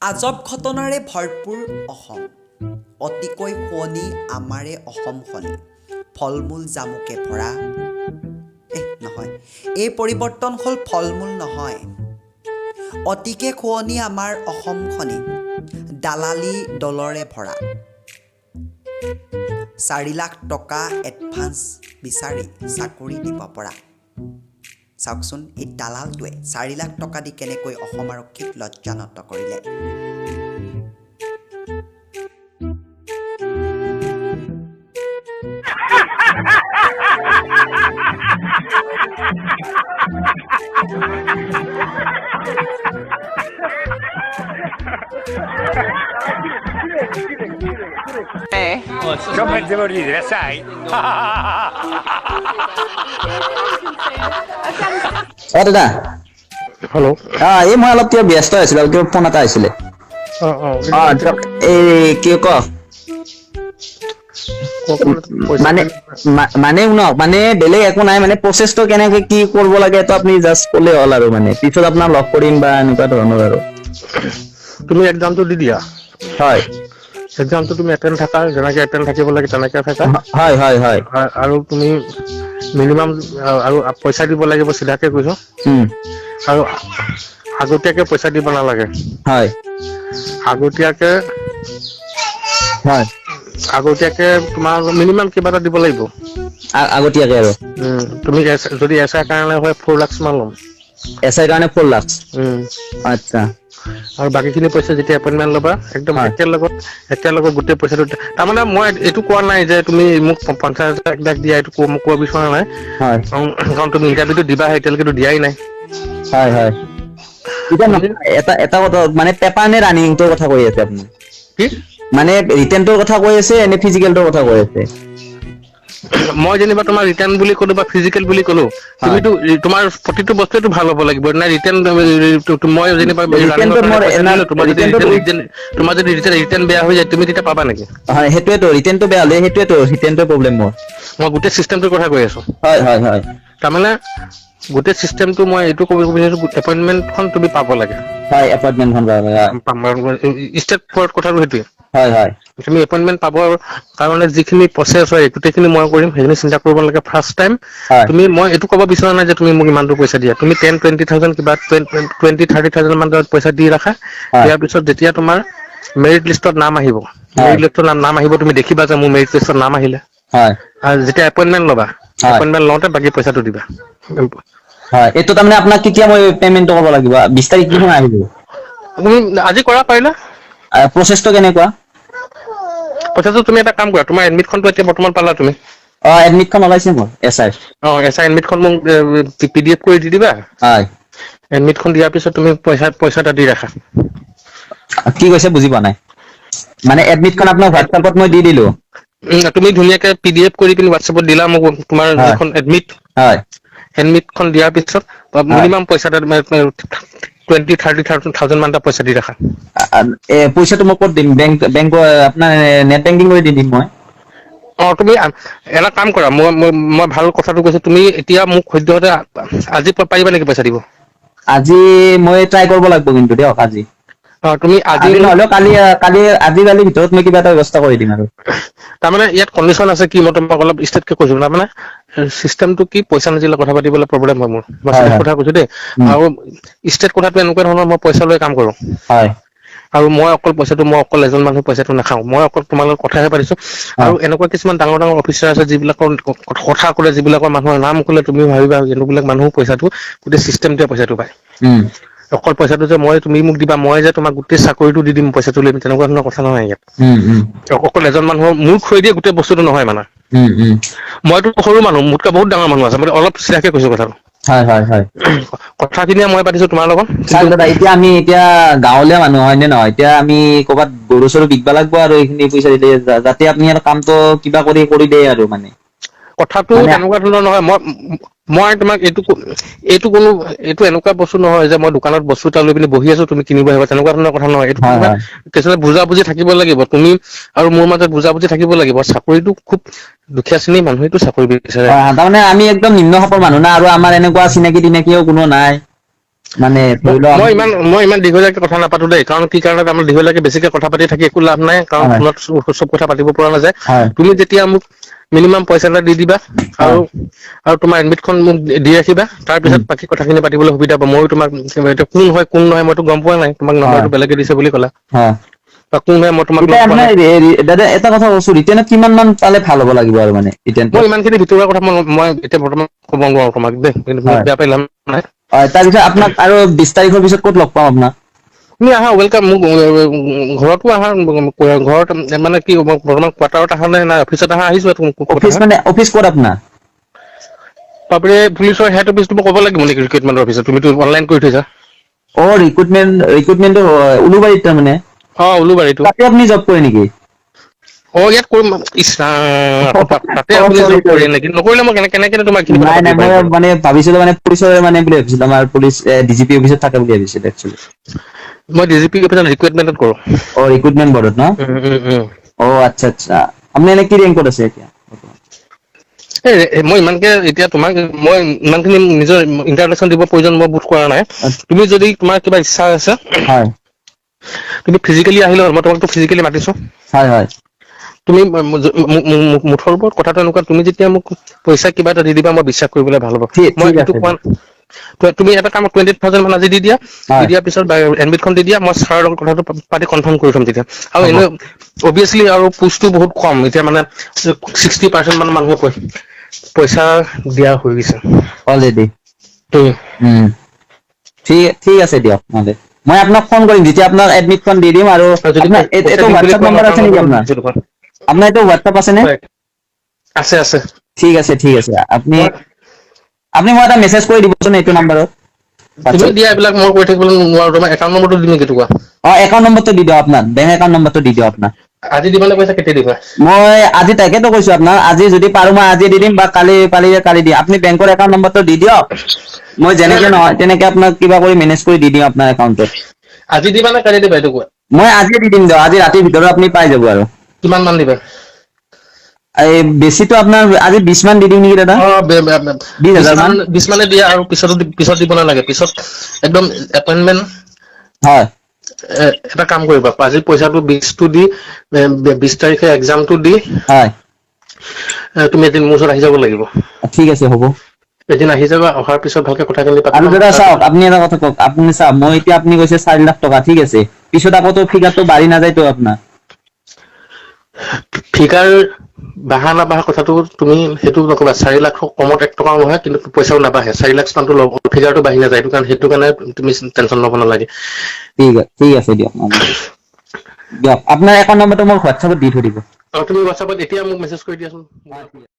আজব ঘটনাৰে ভৰপূৰ অসম, অতিকৈ শুৱনি আমাৰে অসমখনি, ফল-মূল জামুকে ভৰা। নহয়, এই পৰিৱৰ্তন হ'ল ফল-মূল নহয়, অতিকে শুৱনি আমাৰ অসমখনি, দালালি দলৰে ভৰা। 4 লাখ টকা এডভান্স বিচাৰি চাকৰি দিব পৰা। চাওকচোন, এই দালালটোৱে 4 লাখ টকা দি কেনেকৈ অসম আৰক্ষীক লজ্জানত কৰিলে। Non devo ridere, sai? দাদা হেল্ল' এই মই অলপ কিবা ব্যস্ত আছিলো, কিবা ফোন এটা আহিছিলে। এই কি ক মানে মানে শুনক, মানে বেলেগ একো নাই, মানে প্ৰচেছটো কেনেকে কি কৰিব লাগে তো আপুনি জাষ্ট ক'লে হ'ল আৰু, মানে পিছত আপোনাক লগ কৰিম বা এনেকুৱা ধৰণৰ আৰু। তুমি এক্সামটো দি দিয়া। হয়, এক্সামটো তুমি এটেণ্ড থাকা, যেনেকে এটেণ্ড থাকিব লাগে তেনেকে থাকা। হয় হয় হয়। আৰু তুমি মিনিমাম আৰু পইচা দিব লাগিব, চিধাকে কৈছো। আৰু আগতীয়াকে পইচা দিব নালাগে। হয় আগতীয়াকে হয় তোমাৰ মিনিমাম কিবা এটা দিব লাগিব। আগতীয়াকে আৰু তুমি যদি এছআই কাৰণে হয় 4 লাখ মান ল'ম। এছআই কাৰণে 4 লাখ। আচ্ছা। আৰু বাকীখিনি পইচা যেতিয়া এপইণ্টমেণ্ট ল'বা, একদম একেলগত গোটেই পইচাটো। তাৰমানে মই এইটো কোৱা নাই যে তুমি মোক 50,000 1 লাখ দিয়া, এইটো মোক কোৱা বিচৰা নাই। হয়, কাৰণ তুমি ইণ্টাৰভিউটো দিবাহে, এতিয়ালৈকেতো দিয়াই নাই। হয় হয়। এতিয়া এটা কথা, মানে পেপাৰ নে ৰানিংটোৰ কথা কৈ আছে আপুনি? কি মানে ৰিটেনটোৰ কথা কৈ আছে নে ফিজিকেলটোৰ কথা কৈ আছে? মই যেনিবা তোমাৰ ৰিটাৰ্ণ বুলি ক'লো বা ফিজিকেল বুলি ক'লো, তুমিতো তোমাৰ প্ৰতিটো বস্তুটো ভাল হ'ব লাগিব না। ৰিটাৰ্ণ মই যেনিবা তোমাৰ যদি ৰিটাৰ্ণ বেয়া হৈ যায়, তুমি তেতিয়া পাবা নেকি? হয়, সেইটোৱেতো ৰিটেনটো বেয়া হ'লে সেইটোৱে প্ৰব্লেম মোৰ। মই গোটেই চিষ্টেমটোৰ কথা কৈ আছো। হয় হয় হয়। তাৰমানে গোটেই চিষ্টেমটো মই এইটো ক'ব বিচাৰিছো, এপইণ্টমেণ্টখন তুমি পাব লাগে। হয়, এপইণ্টমেণ্টখন পাব লাগে। ষ্টেট ফৰৱাৰ্ড কথাটো সেইটোৱে। হয় হয়। তুমি এপইণ্টমেণ্ট পাবৰ কাৰণে যিখিনি প্ৰচেছ হয়, গোটেইখিনি মই কৰিম, সেইখিনি চিন্তা কৰিব লাগে। ফাৰ্ষ্ট টাইম তুমি, মই এইটো ক'ব বিচৰা নাই যে তুমি মোক ইমানটো পইচা দিয়া। তুমি 10-20,000 কিবা 20-30,000 মান পইচা দি ৰাখা। ইয়াৰ পিছত যেতিয়া তোমাৰ মেৰিট লিষ্টত নাম আহিব, মেৰিট লিষ্টত নাম আহিব, তুমি দেখিবা যে মোৰ মেৰিট লিষ্টত নাম আহিলে। আৰু যেতিয়া এপইণ্টমেণ্ট ল'বা, এপইণ্টমেণ্ট লওঁতে বাকী পইচাটো দিবা। হয়, এইটো তাৰমানে আপোনাক কেতিয়া মই পেমেণ্টটো কৰিব লাগিব? 20 তাৰিখ কিমান আহিব? তুমি আজি কৰা পাৰিলা। প্ৰচেছটো কেনেকুৱা? পইচাটো তুমি এটা কাম কৰা, তোমাৰ এডমিটখনটো এতিয়া বৰ্তমান পালা তুমি? এডমিটখন ওলাইছে মোৰ এছআই। এছআই এডমিটখন মোক PDF কৰি দি দিবা। হয়। এডমিটখন দিয়াৰ পিছত তুমি পইচা এটা দি ৰাখা। কি কৈছে বুজি পোৱা নাই। মানে এডমিটখন আপোনাৰ হোৱাটছএপত মই দি দিলো। তুমি ধুনীয়াকে PDF কৰি পিনি হোৱাটছএপত দিলা মোক, তোমাৰ যিখন এডমিট। এডমিটখন দিয়াৰ পিছত মিনিমাম পইচা এটা 20-30,000 মান পইচা দি ৰাখা। পইচাটো মই ক'ত দিম? বেংক আপোনাৰ নেট বেংকিং কৰি দি দিম মই। তুমি এটা কাম কৰা, মই ভাল কথাটো কৈছো, তুমি এতিয়া মোক সদ্যহতে আজি পাৰিবা নেকি পইচা দিব? আজি মই ট্ৰাই কৰিব লাগিব কিন্তু দিয়ক আজি। তুমি আজি নহ'লেও কালিৰ ভিতৰত মই কিবা এটা ব্যৱস্থা কৰি দিম আৰু। তাৰমানে ইয়াত কণ্ডিশ্যন আছে কি, মই তোমাক অলপ ষ্ট্ৰেটকে কৈছো। তাৰমানে চিষ্টেমটো কি, পইচা নিদিলে কথা পাতিবলৈ প্ৰব্লেম হয় মোৰ। মই চিৰিয়াছ কথা কৈছো দেই। আৰু ষ্টেট কথাটো এনেকুৱা ধৰণৰ, মই পইচা লৈ কাম কৰো। হয়। আৰু মই অকল এজন মানুহ পইচাটো নাখাওঁ। মই অকল তোমাৰ লগত কথাহে পাতিছো। আৰু এনেকুৱা কিছুমান ডাঙৰ অফিচাৰ আছে, যিবিলাকৰ কথা ক'লে, যিবিলাকৰ মানুহৰ নাম ক'লে তুমি ভাবিবা এনেবিলাক মানুহ পইচাটো, গোটেই চিষ্টেমটোৱে পইচাটো পায়। অকল পইচাটো যে তুমি মোক দিবা, মই যে তোমাক গোটেই চাকৰিটো দি দিম, পইচাটো লৈ, তেনেকুৱা ধৰণৰ কথা নহয় ইয়াত। অকল এজন মানুহৰ মূৰ খোৱাই দিয়ে গোটেই বস্তুটো নহয় মানে। মইতো সৰু মানুহ, মোতকৈ বহুত ডাঙৰ মানুহ আছে, মই অলপ চিধাকে কৈছো কথাটো। হয় হয় হয়। কথাখিনিয়ে মই পাতিছো তোমাৰ লগত। দাদা এতিয়া গাঁৱলীয়া মানুহ হয় নে নহয়? এতিয়া আমি ক'ৰবাত গৰু চৰু বিকবা লাগব আৰু এইখিনি পইচা দিলে, যাতে আপুনি আৰু কামটো কিবা কৰি দিয়ে আৰু মানে। কথাটো তেনেকুৱা ধৰণৰ নহয়। মই তোমাক এইটো এনেকুৱা বস্তু নহয় যে মই দোকানত বস্তু এটা লৈ পিনি বহি আছো, তুমি কিনিব আহিবা, তেনেকুৱা ধৰণৰ কথা নহয়। এইটো কিছুমান বুজা-বুজি থাকিব লাগিব। তুমি আৰু মোৰ মাজত বুজা-বুজি থাকিব লাগিব। চাকৰিটো খুব দুখীয়া শ্ৰেণীৰ মানুহেতো চাকৰি বিচাৰে। তাৰমানে আমি একদম নিম্ন খাপৰ মানুহ না, আৰু আমাৰ এনেকুৱা চিনাকি-তিনাকিও কোনো নাই। মানে ধৰি লওক মই ইমান দীঘলীয়াকে কথা নাপাতো দেই, কাৰণ কি কাৰণত আমাৰ দীঘলীয়াকে বেছিকে কথা পাতি থাকি একো লাভ নাই, কাৰণ হয়। ফোনত চব কথা পাতিব পৰা নাযায়। হয়। তুমি যেতিয়া মোক মিনিমাম পইচা এটা দি দিবা আৰু তোমাৰ এডমিটখন মোক দি ৰাখিবা, তাৰ পিছত বাকী কথাখিনি পাতিবলৈ সুবিধা পাম। ময়ো তোমাক এতিয়া কোন হয় কোন নহয় মইতো গম পোৱা নাই, তোমাক নাম্বাৰটো বেলেগে দিছে বুলি ক'লা, হয় বা কোন হয় মই তোমাক লগ এতিয়া পোৱা আপোনাৰ নাই। দাদা এটা কথা কৈছো, ৰিটাৰ্ণত কিমান মান পালে ভাল হ'ব লাগিব আৰু মানে ৰিটাৰ্ণটো? মই ইমানখিনি ভিতৰুৱা কথা মই এতিয়া বৰ্তমান ক'ব নোৱাৰো তোমাক দেই, কিন্তু হয় বেয়া পাই লাভ নাই। হয়, তাৰপিছত আপোনাক আৰু 20 তাৰিখৰ পিছত ক'ত লগ পাম আপোনাক? তুমি আহা, ৱেলকাম। মোক ঘৰতো আহা, ঘৰত মানে কি বৰ্তমান কোৱাৰ্টাৰত আহা নে অফিচত আহা, আহিছো অফিচ মানে অফিচ ক'ত আপোনাৰ? বাপৰে, পুলিচৰ হেড অফিচটো মই ক'ব লাগিব নেকি ৰিক্ৰুইটমেণ্টৰ অফিচত? তুমিতো অনলাইন কৰি থৈছা। ৰিক্ৰুইটমেণ্টটো উলুবাৰীত তাৰমানে। উলুবাৰীতো। তাতে আপুনি জব কৰে নেকি? ইয়াত কৰিম। ইছ ৰাম, তাতে আপুনি চৰি জব চৰি কৰে নেকি? নকৰিলে মই কেনেকে তোমাক এইখিনি কথা নাই পাতিব নাই, মই পাৰিম বাৰু। মানে ভাবিছিলো মানে পুলিচৰে মানে বুলি ভাবিছিলো, আমাৰ পুলিচ DGP অফিচত থাকে বুলি ভাবিছিলো একচুৱেলি। মই DGP অফিচত ৰিক্ৰুইটমেণ্টত কৰো। ৰিক্ৰুইটমেণ্ট বৰ্ডত ন? আচ্ছা আচ্ছা, আপুনি এনে কি ৰেংকত আছে এতিয়া? মই ইমানকে এতিয়া তোমাক মই ইমানখিনি নিজৰ ইন্ট্ৰডাকচন দিব প্ৰয়োজন মই বোধ কৰা নাই। তুমি যদি তোমাৰ কিবা ইচ্ছা আছে, হয় তুমি ফিজিকেলি আহিলে হ'ল। মই তোমাকতো ফিজিকেলি মাতিছো। হয় হয়। তুমি মুঠৰ ওপৰত কথাটো এনেকুৱা, তুমি যেতিয়া মোক পইচা কিবা এটা দি দিবা, মই বিশ্বাস কৰিবলৈ ভাল হ'ব। মই ঠিক এইটো আছে কোৱা দিয়ক। তুমি এটা কাম 20,000 মান আজি দি দিয়া, দি হয় দিয়াৰ পিছত এডমিটখন দি দিয়া, মই ছাৰৰ লগত কথাটো পাতি কনফাৰ্ম কৰি থম তেতিয়া। আৰু হ'ব এনে অভিয়াচলি আৰু পোষ্টটো বহুত কম, এতিয়া মানে 60% মান মানুহে পইচা দিয়া হৈ গৈছে অলৰেডি। ঠিক আছে দিয়ক নহ'লে। মই আপোনাক ফোন কৰিম যেতিয়া আপোনাক এডমিটখন দি দিম। আৰু যদি আপোনাৰ পইচা এইটো দিম বুলি হোৱাটছআপ কোৱা মই নম্বৰ একাউণ্ট আছে নেকি নম্বৰটো আপোনাৰ? দিছো তোমাক। আপোনাৰ এইটো হোৱাটছআপ আছেনে? আছে আছে। ঠিক আছে ঠিক আছে। আপুনি মোক এটা মেছেজ কৰি দিবচোন এইটো নাম্বাৰত। তুমি হোৱাটছআপ। দিয়া এইবিলাক মই কৰি থাকিবলৈ নোৱাৰো। তোমাৰ একাউণ্ট নম্বৰটো দিম নেকি কোৱা? একাউণ্ট নম্বৰটো দি দিয়ক আপোনাৰ, বেংক একাউণ্ট নম্বৰটো দি দিয়ক আপোনাৰ। আজি দিবা নে পইচা কেতিয়া দিবা? মই আজি তাকেতো কৈছো আপোনাক, আজি যদি পাৰো মই আজি দি দিম, বা কালি দিম। আপুনি বেংকৰ একাউণ্ট নম্বৰটো দি দিয়ক, মই যেনেকে নহয় তেনেকে আপোনাক কিবা কৰি মেনেজ কৰি দি দিম আপোনাৰ একাউণ্টত। আজি দিবা নে কালি দিবা এইটো কোৱা? মই আজিয়ে দি দিম দিয়ক, আজি ৰাতিৰ ভিতৰত আপুনি পাই যাব আৰু। কিমান মান দিবা? এই বেছিতো আপোনাৰ আজি 20 মান দি দিম নেকি দাদা? 20,000 মান। 20 মানে দিয়া, আৰু পিছত দিব নালাগে। পিছত একদম এপইন্টমেন্ট হয়। এটা কাম কৰিবা, আজি পইচাটো 20টো দি 20 তাৰিখে এক্জামটো দি হয় তুমি এদিন মোৰ ওচৰত আহি যাব লাগিব। ঠিক আছে হ'ব। এদিন আহি যাবা, অহাৰ পিছত ভালকে কথাখিনি পাতি আৰু ল'ম। দাদা চাওক, তাৰপিছত আপুনি এটা কথা কওক, আপুনি চাওক মই এতিয়া আপুনি কৈছে 4 লাখ টকা, ঠিক আছে। পিছত আকৌতো ফিগাৰটো বাঢ়ি নাযায়তো আপোনাৰ? ফিগাৰ বাঢ়া নাবাঢ়া কথাটো তুমি সেইটো নকবা। 4 লাখৰ কমত 1 টকাও নহয়, কিন্তু পইচাও নাবাঢ়ে। 4 লাখ মানটো ফিগাৰটো বাঢ়ি নাযায়। সেইটো কাৰণে তুমি টেনচন ল'ব নালাগে। ঠিক আছে দিয়ক। দিয়ক আপোনাৰ একাউণ্ট নম্বৰটো মোক হোৱাটছআপত দি থৈ দিব। তুমি হোৱাটছআপত এতিয়া মোক মেছেজ কৰি দিয়াচোন।